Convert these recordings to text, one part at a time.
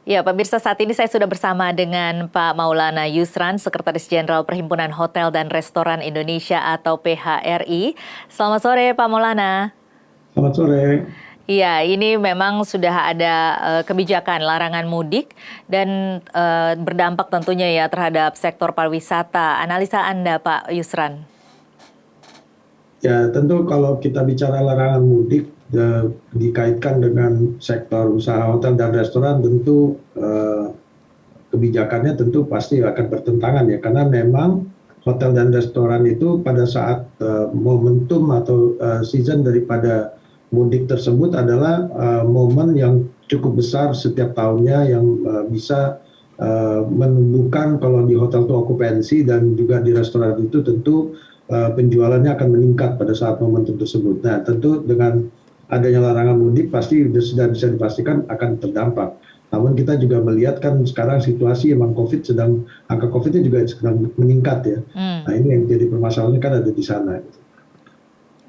Ya, pemirsa, saat ini saya sudah bersama dengan Pak Maulana Yusran, Sekretaris Jenderal Perhimpunan Hotel dan Restoran Indonesia atau PHRI. Selamat sore, Pak Maulana. Selamat sore. Iya, ini memang sudah ada kebijakan larangan mudik dan berdampak tentunya ya terhadap sektor pariwisata. Analisa Anda, Pak Yusran? Ya, tentu kalau kita bicara larangan mudik dikaitkan dengan sektor usaha hotel dan restoran, tentu kebijakannya tentu pasti akan bertentangan ya, karena memang hotel dan restoran itu pada saat momentum atau season daripada mudik tersebut adalah momen yang cukup besar setiap tahunnya yang bisa menumbuhkan kalau di hotel itu okupansi dan juga di restoran itu tentu penjualannya akan meningkat pada saat momentum tersebut. Nah, tentu dengan adanya larangan mudik pasti sudah bisa dipastikan akan terdampak. Namun kita juga melihat kan sekarang situasi emang angka COVID-nya juga sedang meningkat ya. Nah, ini yang jadi permasalahannya kan ada di sana.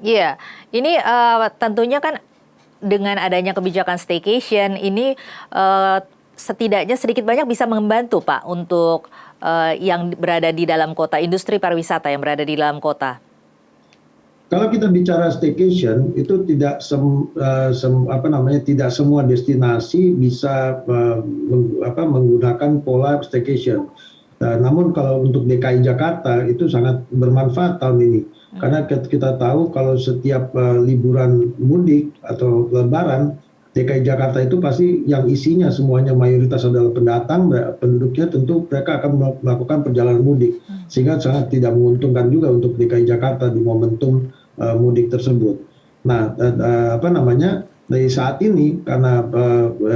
Iya, ini tentunya kan dengan adanya kebijakan staycation ini setidaknya sedikit banyak bisa membantu Pak untuk yang berada di dalam kota, industri pariwisata yang berada di dalam kota. Kalau kita bicara staycation itu tidak tidak semua destinasi bisa menggunakan pola staycation. Namun kalau untuk DKI Jakarta itu sangat bermanfaat tahun ini. Karena kita tahu kalau setiap liburan mudik atau lebaran, DKI Jakarta itu pasti yang isinya semuanya mayoritas adalah pendatang, penduduknya tentu mereka akan melakukan perjalanan mudik. Sehingga sangat tidak menguntungkan juga untuk DKI Jakarta di momentum mudik tersebut. Nah, dari saat ini karena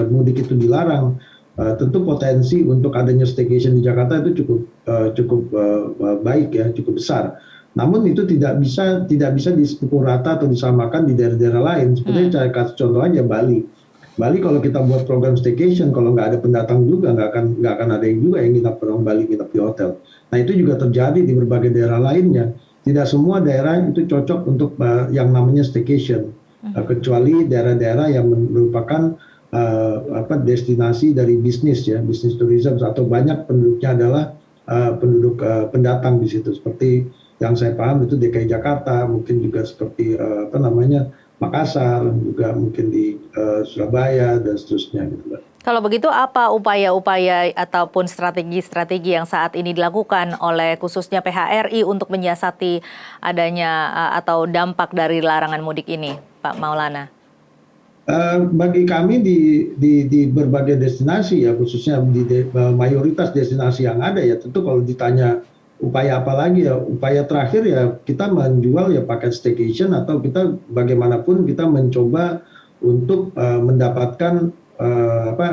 mudik itu dilarang, tentu potensi untuk adanya staycation di Jakarta itu cukup baik ya, cukup besar. Namun itu tidak bisa dipukul rata atau disamakan di daerah-daerah lain. Seperti saya kasih contoh aja Bali. Bali kalau kita buat program staycation, kalau nggak ada pendatang juga nggak akan ada yang juga yang nginap orang Bali nginap di hotel. Nah, itu juga terjadi di berbagai daerah lainnya. Tidak semua daerah itu cocok untuk yang namanya staycation, kecuali daerah-daerah yang merupakan destinasi dari bisnis ya, bisnis tourism, atau banyak penduduknya adalah penduduk pendatang di situ. Seperti yang saya paham itu DKI Jakarta, mungkin juga seperti Makassar, juga mungkin di Surabaya dan seterusnya gitu. Kalau begitu apa upaya-upaya ataupun strategi-strategi yang saat ini dilakukan oleh khususnya PHRI untuk menyiasati adanya atau dampak dari larangan mudik ini, Pak Maulana? Bagi kami di berbagai destinasi ya, khususnya di mayoritas destinasi yang ada ya, tentu kalau ditanya upaya apa lagi ya, upaya terakhir ya kita menjual ya paket staycation, atau kita bagaimanapun kita mencoba untuk mendapatkan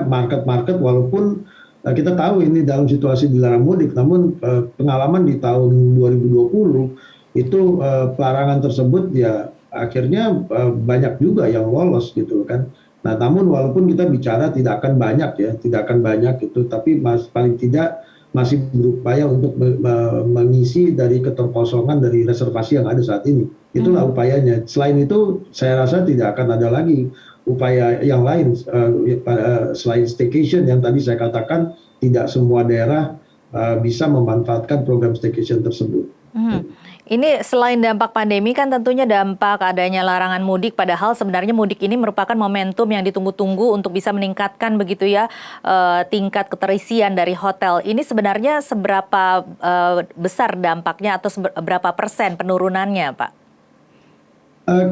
market walaupun kita tahu ini dalam situasi dilarang mudik, namun pengalaman di tahun 2020 itu pelarangan tersebut ya akhirnya banyak juga yang lolos gitu kan. Nah, namun walaupun kita bicara tidak akan banyak itu, tapi paling tidak masih berupaya untuk mengisi dari keterkosongan dari reservasi yang ada saat ini. Itulah upayanya. Selain itu saya rasa tidak akan ada lagi upaya yang lain selain staycation yang tadi saya katakan. Tidak semua daerah bisa memanfaatkan program staycation tersebut. Ini selain dampak pandemi kan tentunya dampak adanya larangan mudik, padahal sebenarnya mudik ini merupakan momentum yang ditunggu-tunggu untuk bisa meningkatkan begitu ya tingkat keterisian dari hotel. Ini sebenarnya seberapa besar dampaknya atau berapa persen penurunannya, Pak?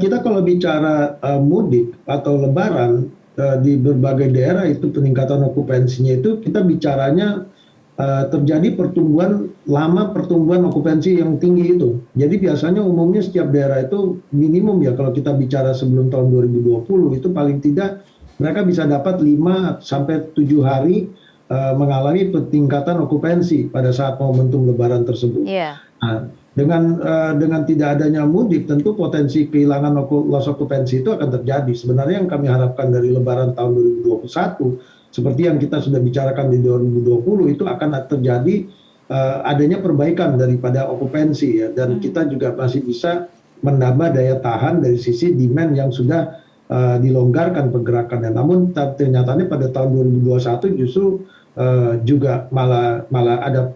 Kita kalau bicara mudik atau lebaran di berbagai daerah itu peningkatan okupansinya itu kita bicaranya terjadi pertumbuhan okupansi yang tinggi itu. Jadi biasanya umumnya setiap daerah itu minimum ya, kalau kita bicara sebelum tahun 2020 itu paling tidak mereka bisa dapat 5 sampai 7 hari mengalami peningkatan okupansi pada saat momentum lebaran tersebut. Yeah. Nah, dengan tidak adanya mudik tentu potensi kehilangan loss okupansi itu akan terjadi. Sebenarnya yang kami harapkan dari lebaran tahun 2021 seperti yang kita sudah bicarakan di 2020 itu akan terjadi adanya perbaikan daripada okupansi ya, dan kita juga masih bisa menambah daya tahan dari sisi demand yang sudah dilonggarkan pergerakannya. Namun ternyatanya pada tahun 2021 justru juga malah ada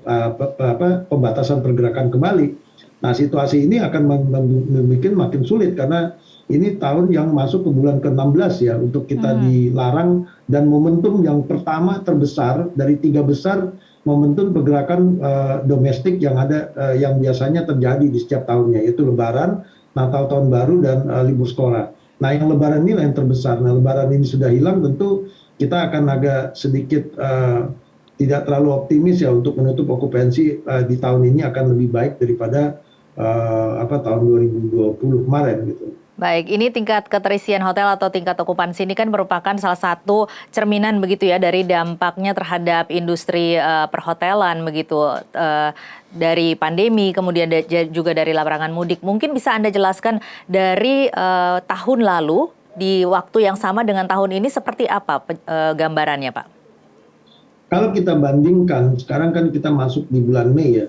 pembatasan pergerakan kembali. Nah, situasi ini akan membuat makin sulit karena ini tahun yang masuk ke bulan ke-16 ya untuk kita dilarang, dan momentum yang pertama terbesar dari 3 besar momentum pergerakan domestik yang ada, yang biasanya terjadi di setiap tahunnya, yaitu Lebaran, Natal Tahun Baru, dan libur sekolah. Nah, yang Lebaran ini yang terbesar. Nah, Lebaran ini sudah hilang, tentu kita akan agak sedikit tidak terlalu optimis ya untuk menutup okupansi di tahun ini akan lebih baik daripada tahun 2020 kemarin gitu. Baik, ini tingkat keterisian hotel atau tingkat okupansi ini kan merupakan salah satu cerminan begitu ya dari dampaknya terhadap industri perhotelan begitu, dari pandemi, kemudian juga dari larangan mudik. Mungkin bisa Anda jelaskan dari tahun lalu di waktu yang sama dengan tahun ini seperti apa gambarannya, Pak? Kalau kita bandingkan, sekarang kan kita masuk di bulan Mei ya,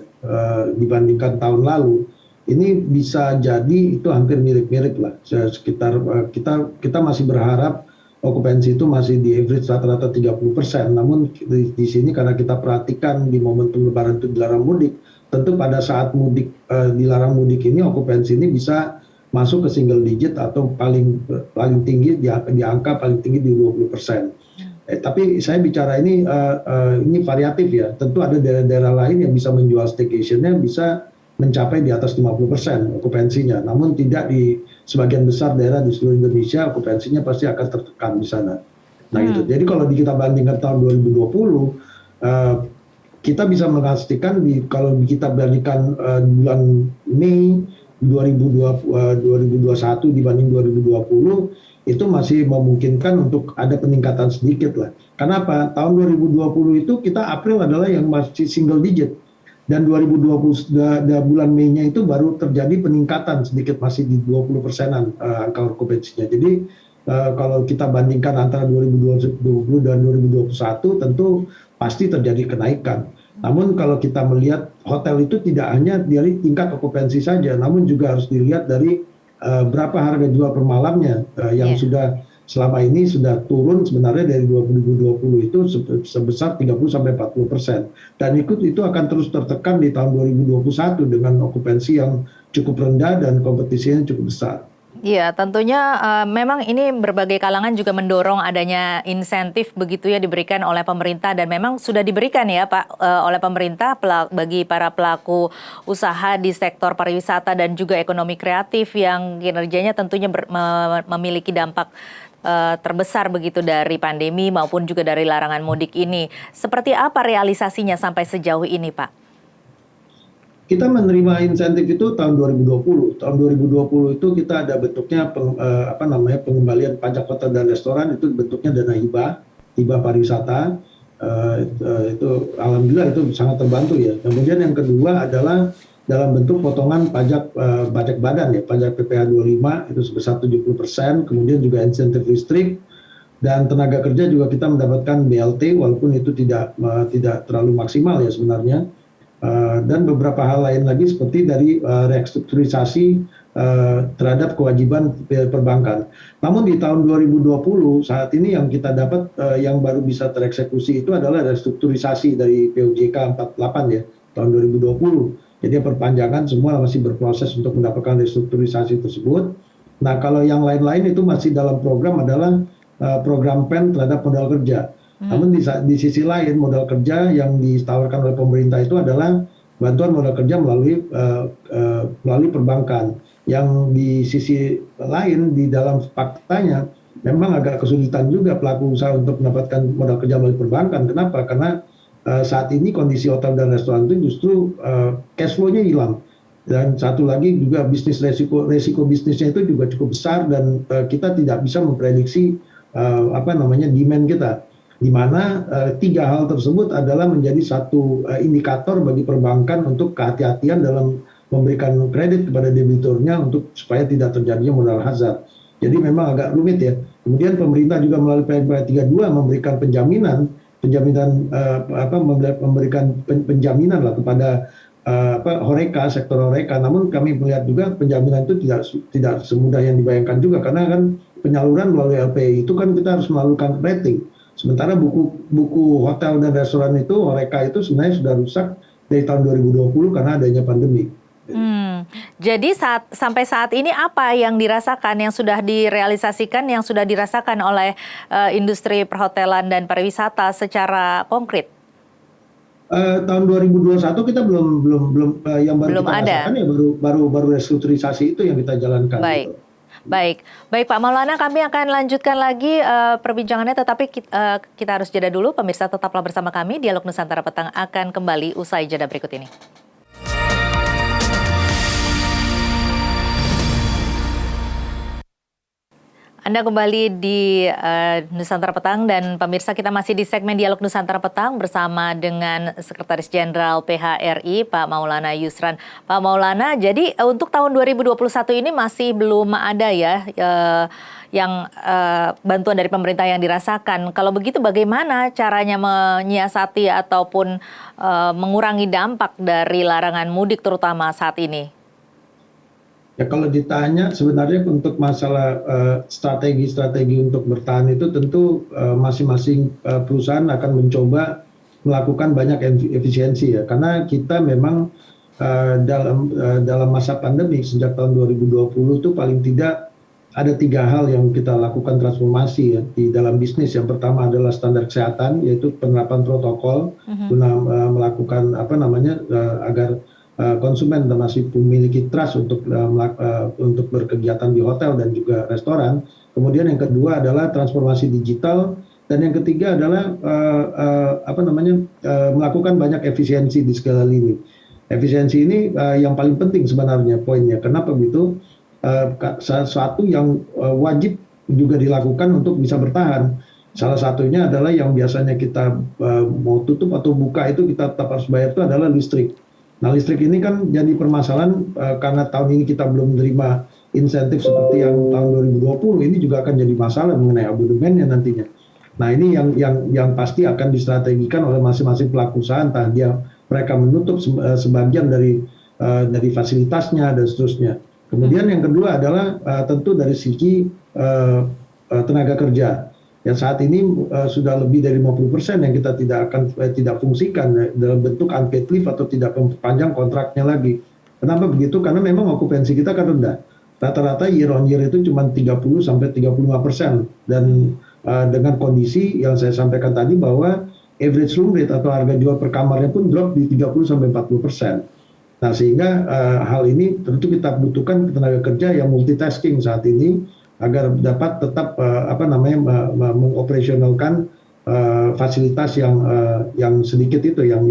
dibandingkan tahun lalu, ini bisa jadi itu hampir mirip-mirip lah. Sekitar kita masih berharap okupansi itu masih di average rata-rata 30%. Namun di sini karena kita perhatikan di momentum Lebaran itu dilarang mudik, tentu pada saat mudik dilarang mudik ini okupansi ini bisa masuk ke single digit atau paling tinggi di angka paling tinggi di 20%. Tapi saya bicara ini variatif ya. Tentu ada daerah-daerah lain yang bisa menjual staycation-nya bisa mencapai di atas 50% okupansinya. Namun tidak di sebagian besar daerah di seluruh Indonesia okupansinya pasti akan tertekan di sana. Nah gitu. Jadi kalau kita bandingkan tahun 2020, kita bisa memastikan kalau kita bandingkan bulan Mei 2021 dibanding 2020, itu masih memungkinkan untuk ada peningkatan sedikit lah. Kenapa? Tahun 2020 itu kita April adalah yang masih single digit, dan 2020 bulan Mei-nya itu baru terjadi peningkatan sedikit, masih di 20%-an angka okupansinya. Jadi kalau kita bandingkan antara 2020 dan 2021 tentu pasti terjadi kenaikan. Namun kalau kita melihat hotel itu tidak hanya dari tingkat okupansi saja, namun juga harus dilihat dari berapa harga jual per malamnya yang sudah selama ini sudah turun sebenarnya dari 2020 itu sebesar 30-40%, dan itu akan terus tertekan di tahun 2021 dengan okupansi yang cukup rendah dan kompetisinya cukup besar. Iya, tentunya memang ini berbagai kalangan juga mendorong adanya insentif begitu ya diberikan oleh pemerintah, dan memang sudah diberikan ya Pak oleh pemerintah bagi para pelaku usaha di sektor pariwisata dan juga ekonomi kreatif yang kinerjanya tentunya memiliki dampak terbesar begitu dari pandemi maupun juga dari larangan mudik ini. Seperti apa realisasinya sampai sejauh ini, Pak? Kita menerima insentif itu tahun 2020. Tahun 2020 itu kita ada bentuknya pengembalian pajak hotel dan restoran, itu bentuknya dana hibah pariwisata. Itu alhamdulillah itu sangat terbantu ya. Kemudian yang kedua adalah dalam bentuk potongan pajak badan ya, pajak PPh 25 itu sebesar 70%, kemudian juga insentif listrik dan tenaga kerja juga kita mendapatkan BLT walaupun itu tidak terlalu maksimal ya sebenarnya. Dan beberapa hal lain lagi seperti dari restrukturisasi terhadap kewajiban perbankan. Namun di tahun 2020 saat ini yang kita dapat yang baru bisa tereksekusi itu adalah restrukturisasi dari PUJK 48 ya tahun 2020. Jadi perpanjangan semua masih berproses untuk mendapatkan restrukturisasi tersebut. Nah kalau yang lain-lain itu masih dalam program adalah program PEN terhadap modal kerja. Namun di sisi lain modal kerja yang ditawarkan oleh pemerintah itu adalah bantuan modal kerja melalui perbankan. Yang di sisi lain di dalam faktanya memang agak kesulitan juga pelaku usaha untuk mendapatkan modal kerja melalui perbankan. Kenapa? Karena saat ini kondisi hotel dan restoran itu justru cash flow-nya hilang. Dan satu lagi juga resiko bisnisnya itu juga cukup besar, dan kita tidak bisa memprediksi demand kita. Di mana 3 hal tersebut adalah menjadi satu indikator bagi perbankan untuk kehati-hatian dalam memberikan kredit kepada debiturnya untuk supaya tidak terjadinya modal hazard. Jadi memang agak rumit ya. Kemudian pemerintah juga melalui PNPR 32 memberikan memberikan penjaminan lah kepada Horeca, sektor Horeca. Namun kami melihat juga penjaminan itu tidak semudah yang dibayangkan juga, karena kan penyaluran melalui LPI itu kan kita harus melakukan rating. Sementara buku hotel dan restoran itu, Horeca itu sebenarnya sudah rusak dari tahun 2020 karena adanya pandemi. Jadi sampai saat ini apa yang dirasakan, yang sudah direalisasikan, yang sudah dirasakan oleh industri perhotelan dan pariwisata secara konkret? Tahun 2021 kita belum yang baru Belum kita ada. rasakan ya baru restrukturisasi itu yang kita jalankan. Baik. Gitu. Baik Pak Maulana, kami akan lanjutkan lagi perbincangannya, tetapi kita harus jeda dulu. Pemirsa tetaplah bersama kami, Dialog Nusantara Petang akan kembali usai jeda berikut ini. Anda kembali di Nusantara Petang, dan pemirsa, kita masih di segmen Dialog Nusantara Petang bersama dengan Sekretaris Jenderal PHRI Pak Maulana Yusran. Pak Maulana, jadi untuk tahun 2021 ini masih belum ada ya yang bantuan dari pemerintah yang dirasakan. Kalau begitu bagaimana caranya menyiasati ataupun mengurangi dampak dari larangan mudik terutama saat ini? Ya kalau ditanya sebenarnya untuk masalah strategi untuk bertahan itu tentu masing-masing perusahaan akan mencoba melakukan banyak efisiensi ya, karena kita memang dalam masa pandemi sejak tahun 2020 itu paling tidak ada 3 hal yang kita lakukan transformasi ya di dalam bisnis. Yang pertama adalah standar kesehatan, yaitu penerapan protokol guna melakukan agar konsumen masih memiliki trust untuk berkegiatan di hotel dan juga restoran. Kemudian yang kedua adalah transformasi digital, dan yang ketiga adalah melakukan banyak efisiensi di segala lini. Efisiensi ini yang paling penting sebenarnya poinnya. Kenapa begitu? Sesuatu yang wajib juga dilakukan untuk bisa bertahan. Salah satunya adalah yang biasanya kita mau tutup atau buka itu kita tetap harus bayar, itu adalah listrik. Nah, listrik ini kan jadi permasalahan karena tahun ini kita belum menerima insentif seperti yang tahun 2020. Ini juga akan jadi masalah mengenai abonemennya nantinya. Nah, ini yang pasti akan distrategikan oleh masing-masing pelaku usaha, entah mereka menutup sebagian dari fasilitasnya dan seterusnya. Kemudian yang kedua adalah tentu dari segi tenaga kerja. Yang saat ini sudah lebih dari 50% yang kita tidak fungsikan dalam bentuk unpaid leave atau tidak memperpanjang kontraknya lagi. Kenapa begitu? Karena memang okupansi kita kan rendah. Rata-rata year on year itu cuma 30-35%. Dan dengan kondisi yang saya sampaikan tadi bahwa average room rate atau harga jual per kamarnya pun drop di 30-40%. Nah, sehingga hal ini tentu kita butuhkan tenaga kerja yang multitasking saat ini, agar dapat tetap mengoperasionalkan fasilitas yang sedikit itu yang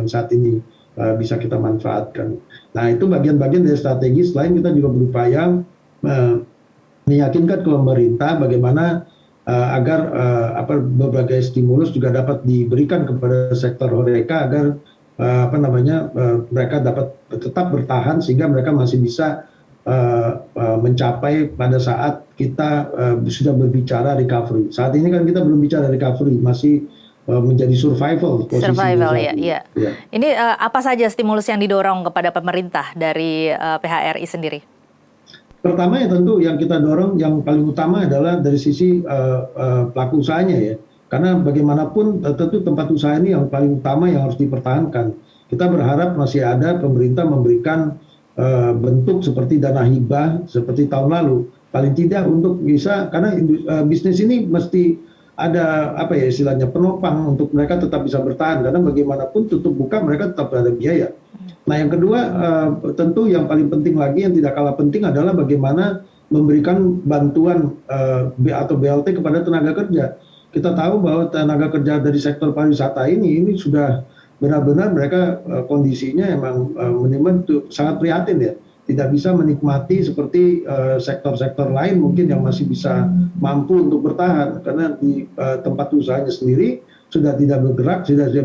saat ini bisa kita manfaatkan. Nah, itu bagian-bagian dari strategi. Selain kita juga berupaya meyakinkan ke pemerintah bagaimana agar berbagai stimulus juga dapat diberikan kepada sektor Horeca agar mereka dapat tetap bertahan sehingga mereka masih bisa mencapai pada saat kita sudah berbicara recovery. Saat ini kan kita belum bicara recovery, masih menjadi survival. Survival ya. Ini apa saja stimulus yang didorong kepada pemerintah dari PHRI sendiri? Pertama ya tentu yang kita dorong yang paling utama adalah dari sisi pelaku usahanya ya. Karena bagaimanapun tentu tempat usaha ini yang paling utama yang harus dipertahankan. Kita berharap masih ada pemerintah memberikan bentuk seperti dana hibah seperti tahun lalu, paling tidak untuk bisa, karena bisnis ini mesti ada istilahnya penopang untuk mereka tetap bisa bertahan, karena bagaimanapun tutup buka mereka tetap ada biaya. Nah, yang kedua tentu yang paling penting lagi yang tidak kalah penting adalah bagaimana memberikan bantuan atau BLT kepada tenaga kerja. Kita tahu bahwa tenaga kerja dari sektor pariwisata ini sudah benar-benar mereka kondisinya emang sangat prihatin ya. Tidak bisa menikmati seperti sektor-sektor lain mungkin yang masih bisa mampu untuk bertahan. Karena di tempat usahanya sendiri sudah tidak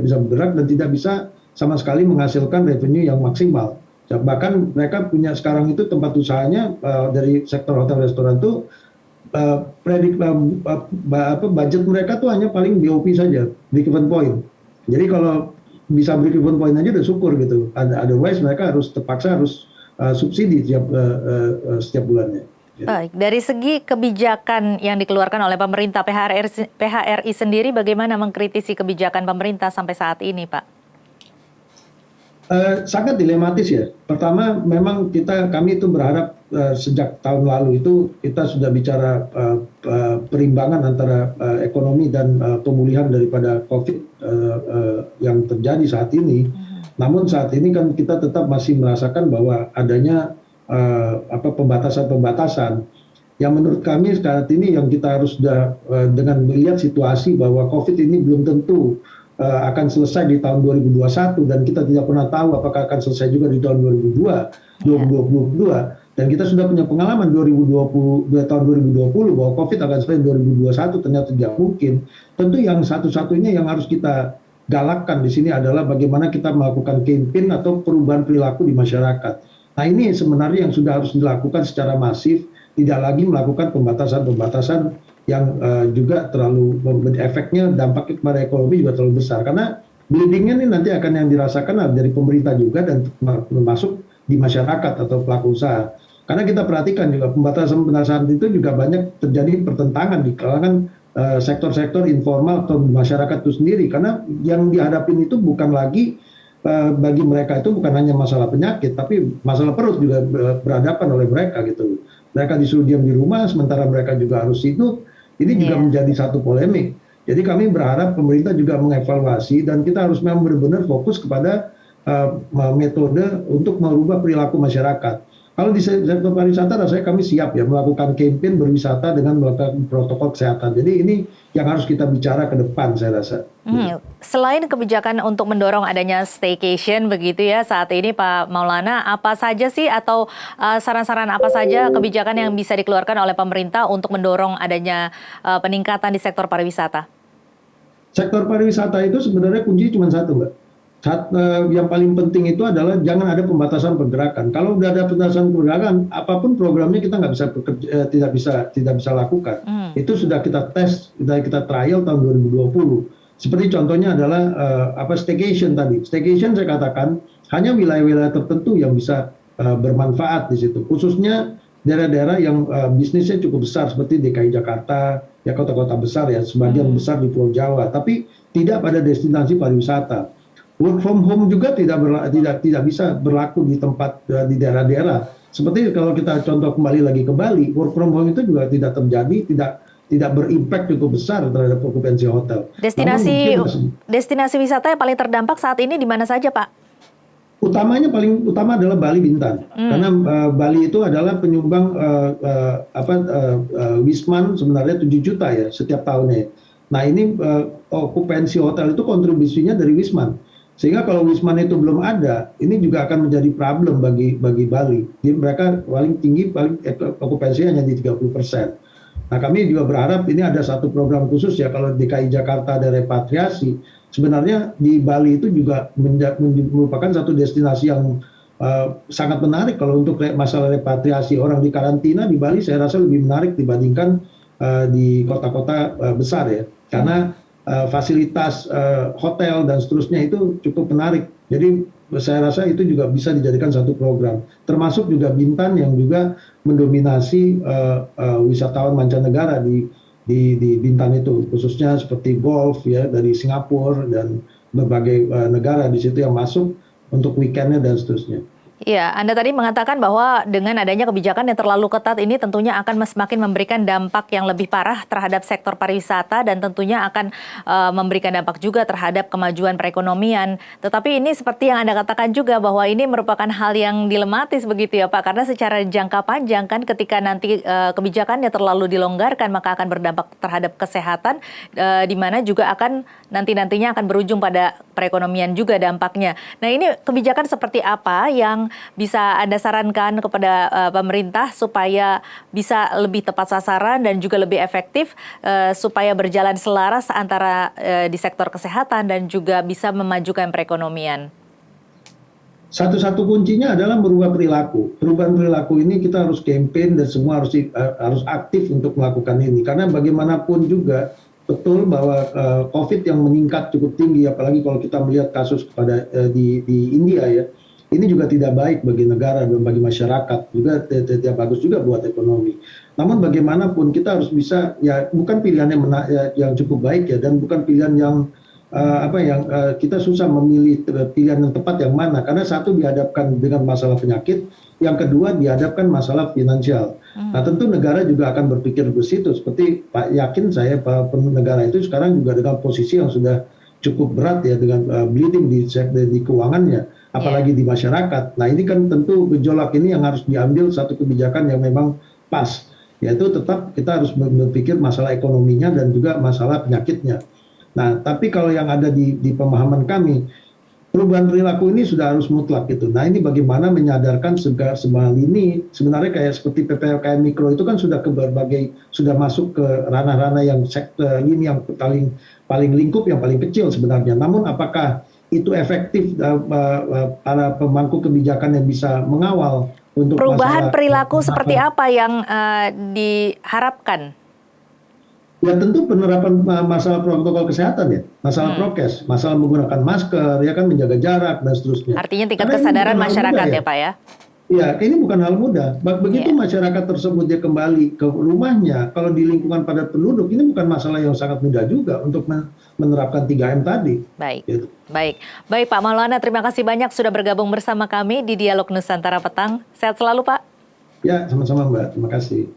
bisa bergerak dan tidak bisa sama sekali menghasilkan revenue yang maksimal. Bahkan mereka punya sekarang itu tempat usahanya dari sektor hotel restoran itu budget mereka tuh hanya paling BOP saja, break even point. Jadi kalau bisa break even point aja udah syukur gitu. Otherwise mereka terpaksa harus subsidi setiap bulannya. Ya. Baik, dari segi kebijakan yang dikeluarkan oleh pemerintah, PHRI sendiri bagaimana mengkritisi kebijakan pemerintah sampai saat ini, Pak? Sangat dilematis ya. Pertama, memang kami itu berharap sejak tahun lalu itu kita sudah bicara perimbangan antara ekonomi dan pemulihan daripada COVID yang terjadi saat ini. Namun saat ini kan kita tetap masih merasakan bahwa adanya pembatasan-pembatasan yang menurut kami saat ini yang kita harus dengan melihat situasi bahwa COVID ini belum tentu akan selesai di tahun 2021 dan kita tidak pernah tahu apakah akan selesai juga di tahun 2022 dan kita sudah punya pengalaman 2020 tahun 2020 bahwa COVID akan selesai 2021 ternyata tidak mungkin. Tentu yang satu-satunya yang harus kita galakkan di sini adalah bagaimana kita melakukan campaign atau perubahan perilaku di masyarakat. Nah ini sebenarnya yang sudah harus dilakukan secara masif, tidak lagi melakukan pembatasan-pembatasan yang juga terlalu efeknya dampaknya kepada ekonomi juga terlalu besar karena bleedingnya ini nanti akan yang dirasakan dari pemerintah juga dan termasuk di masyarakat atau pelaku usaha karena kita perhatikan juga pembatasan-pembatasan itu juga banyak terjadi pertentangan di kalangan sektor-sektor informal atau masyarakat itu sendiri karena yang dihadapin itu bukan lagi bagi mereka itu bukan hanya masalah penyakit tapi masalah perut juga berhadapan oleh mereka gitu. Mereka disuruh diam di rumah sementara mereka juga harus hidup. Ini juga menjadi satu polemik. Jadi kami berharap pemerintah juga mengevaluasi dan kita harus memang benar-benar fokus kepada metode untuk merubah perilaku masyarakat. Kalau di sektor pariwisata rasanya kami siap ya melakukan campaign berwisata dengan melakukan protokol kesehatan. Jadi ini yang harus kita bicara ke depan saya rasa. Selain kebijakan untuk mendorong adanya staycation begitu ya saat ini Pak Maulana, apa saja sih atau saran-saran apa saja kebijakan yang bisa dikeluarkan oleh pemerintah untuk mendorong adanya peningkatan di sektor pariwisata? Sektor pariwisata itu sebenarnya kunci cuma satu, Mbak. Yang paling penting itu adalah jangan ada pembatasan pergerakan. Kalau udah ada pembatasan pergerakan, apapun programnya kita nggak bisa tidak bisa lakukan. Itu sudah kita tes, kita trial tahun 2020. Seperti contohnya adalah staycation tadi. Staycation saya katakan hanya wilayah-wilayah tertentu yang bisa bermanfaat di situ. Khususnya daerah-daerah yang bisnisnya cukup besar seperti DKI Jakarta, ya kota-kota besar ya, sebagian besar di Pulau Jawa, tapi tidak pada destinasi pariwisata. Work from home juga tidak bisa berlaku di tempat di daerah-daerah. Seperti kalau kita contoh kembali lagi ke Bali, work from home itu juga tidak terjadi, tidak berimpact cukup besar terhadap okupansi hotel. Destinasi wisata yang paling terdampak saat ini di mana saja, Pak? Paling utama adalah Bali Bintan, karena Bali itu adalah penyumbang Wisman sebenarnya 7 juta ya setiap tahunnya. Nah ini okupansi hotel itu kontribusinya dari Wisman. Sehingga kalau Wisman itu belum ada, ini juga akan menjadi problem bagi Bali. Jadi mereka paling tinggi okupansinya hanya di 30%. Nah kami juga berharap ini ada satu program khusus ya kalau DKI Jakarta ada repatriasi. Sebenarnya di Bali itu juga merupakan satu destinasi yang sangat menarik kalau untuk masalah repatriasi orang di karantina di Bali saya rasa lebih menarik dibandingkan di kota-kota besar ya. Karena fasilitas hotel dan seterusnya itu cukup menarik. Jadi saya rasa itu juga bisa dijadikan satu program. Termasuk juga Bintan yang juga mendominasi wisatawan mancanegara di Bintan itu, khususnya seperti golf ya dari Singapura dan berbagai negara di situ yang masuk untuk weekendnya dan seterusnya. Iya, Anda tadi mengatakan bahwa dengan adanya kebijakan yang terlalu ketat ini tentunya akan semakin memberikan dampak yang lebih parah terhadap sektor pariwisata dan tentunya akan memberikan dampak juga terhadap kemajuan perekonomian. Tetapi ini seperti yang Anda katakan juga bahwa ini merupakan hal yang dilematis begitu ya Pak, karena secara jangka panjang kan ketika nanti kebijakannya terlalu dilonggarkan maka akan berdampak terhadap kesehatan di mana juga akan nantinya akan berujung pada perekonomian juga dampaknya. Nah ini kebijakan seperti apa yang bisa Anda sarankan kepada pemerintah supaya bisa lebih tepat sasaran dan juga lebih efektif supaya berjalan selaras antara di sektor kesehatan dan juga bisa memajukan perekonomian? Satu-satu kuncinya adalah merubah perilaku. Perubahan perilaku ini kita harus campaign dan semua harus aktif untuk melakukan ini. Karena bagaimanapun juga betul bahwa COVID yang meningkat cukup tinggi, apalagi kalau kita melihat kasus di India ya. ini juga tidak baik bagi negara dan bagi masyarakat, juga tidak bagus juga buat ekonomi. Namun bagaimanapun kita harus bisa, ya bukan pilihan yang cukup baik ya, dan bukan pilihan yang kita susah memilih pilihan yang tepat yang mana, karena satu dihadapkan dengan masalah penyakit, yang kedua dihadapkan masalah finansial. Nah tentu negara juga akan berpikir ke situ, seperti Pak yakin saya Pak negara itu sekarang juga dengan posisi yang sudah cukup berat ya, dengan bleeding di keuangannya, apalagi di masyarakat. Nah ini kan tentu gejolak ini yang harus diambil satu kebijakan yang memang pas, yaitu tetap kita harus berpikir masalah ekonominya dan juga masalah penyakitnya. Nah, tapi kalau yang ada di pemahaman kami, perubahan perilaku ini sudah harus mutlak gitu. Nah, ini bagaimana menyadarkan semua lini, sebenarnya kayak seperti PPLKM Mikro itu kan sudah ke berbagai, sudah masuk ke ranah-ranah yang sektor ini yang paling lingkup, yang paling kecil sebenarnya. Namun apakah itu efektif para pemangku kebijakan yang bisa mengawal untuk perubahan masalah perilaku seperti apa yang diharapkan? Ya tentu penerapan masalah protokol kesehatan ya, masalah prokes, masalah menggunakan masker, ya kan, menjaga jarak dan seterusnya. Artinya tingkat Karena ini kesadaran bukan hal masyarakat mudah ya Pak ya? Ya, ini bukan hal mudah. Begitu masyarakat tersebut dia kembali ke rumahnya, kalau di lingkungan padat penduduk, ini bukan masalah yang sangat mudah juga untuk menerapkan 3M tadi. Baik, Gitu. baik Pak Maulana, terima kasih banyak sudah bergabung bersama kami di Dialog Nusantara Petang. Sehat selalu Pak. Ya, sama-sama Mbak. Terima kasih.